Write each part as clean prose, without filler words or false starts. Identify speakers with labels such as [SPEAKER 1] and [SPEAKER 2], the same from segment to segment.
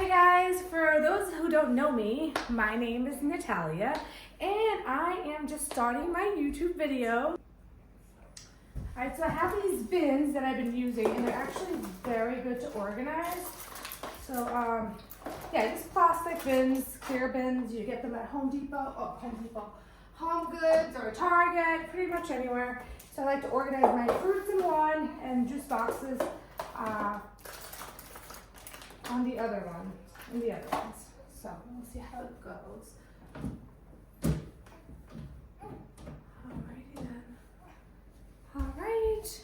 [SPEAKER 1] guys, for those who don't know me, my name is Natalia and I am just starting my YouTube video. Alright, so I have these bins that I've been using and they're actually very good to organize. So yeah, just plastic bins, clear bins. You get them at Home Goods or Target, pretty much anywhere. So I like to organize my fruits in one and juice boxes on the other one, in the other ones. So we'll see how it goes. Alrighty then. Alright.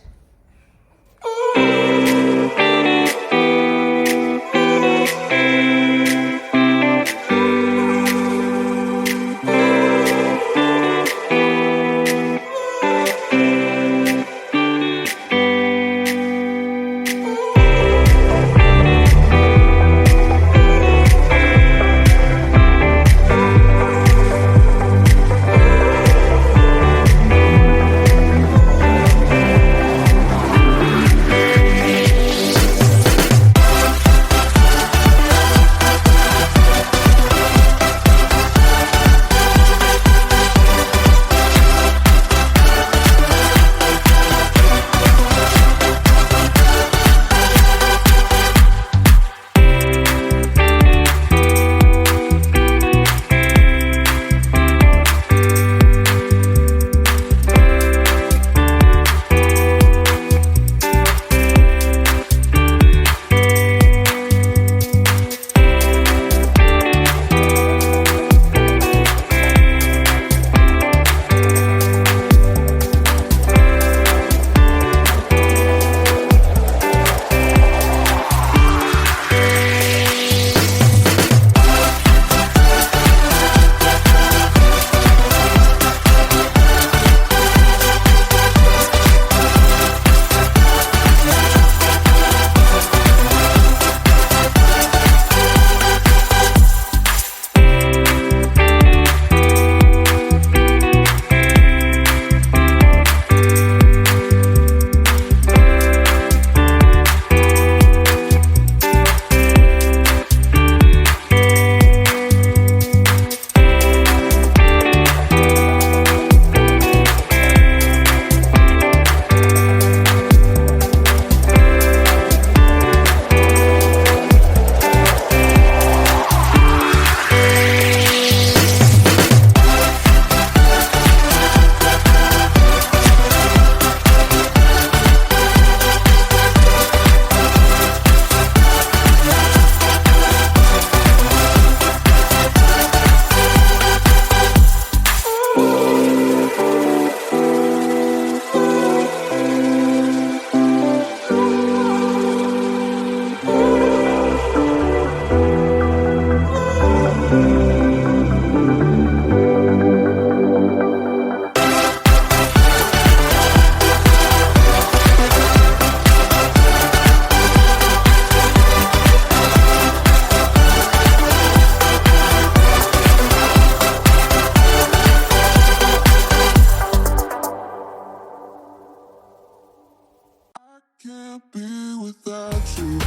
[SPEAKER 2] Can't be without you.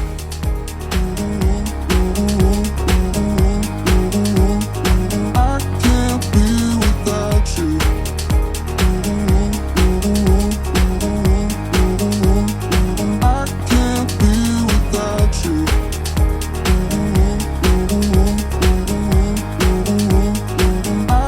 [SPEAKER 2] I can't be without you. I can't be without you. I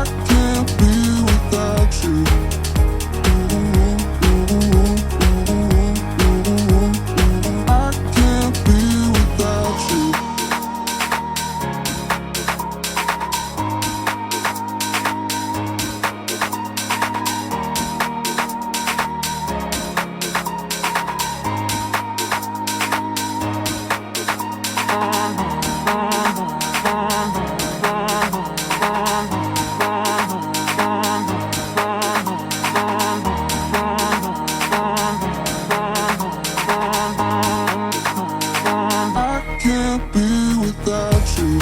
[SPEAKER 2] can't be without you.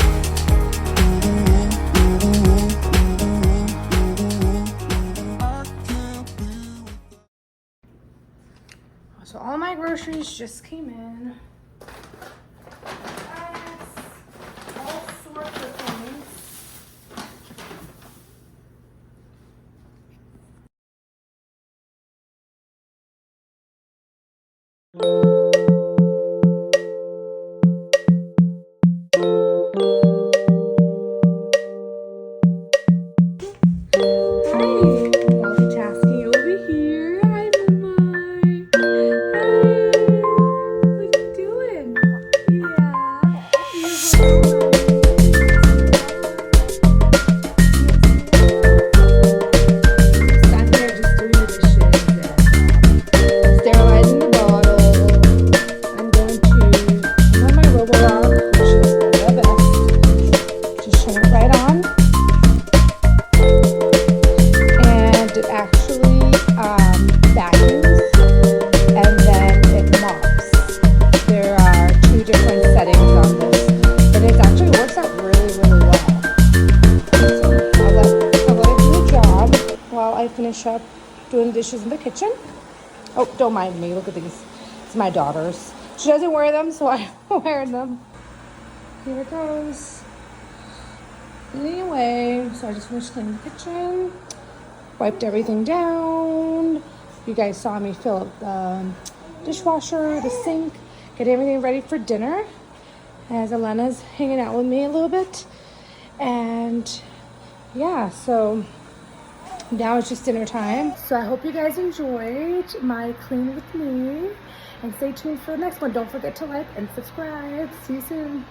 [SPEAKER 1] So all my groceries just came in. Multitasking over here. Hi, Mama. Hi. What you doing? Stand there just doing the dishes and sterilizing the bottle. I'm going to turn on my Roborock, which is the best. Just turn it right on. And it actually vacuums and then it mops. There are two different settings on this, but it actually works out really, really well. So I'll let it do the job while I finish up doing dishes in the kitchen. Oh, don't mind me. Look at these. It's my daughter's. She doesn't wear them, so I wear them. Here it goes. Anyway, so I just finished cleaning the kitchen. Wiped everything down. You guys saw me fill up the dishwasher, the sink, get everything ready for dinner as Elena's hanging out with me a little bit. And yeah, so now it's just dinner time. So I hope you guys enjoyed my clean with me, and stay tuned for the next one. Don't forget to like and subscribe. See you soon.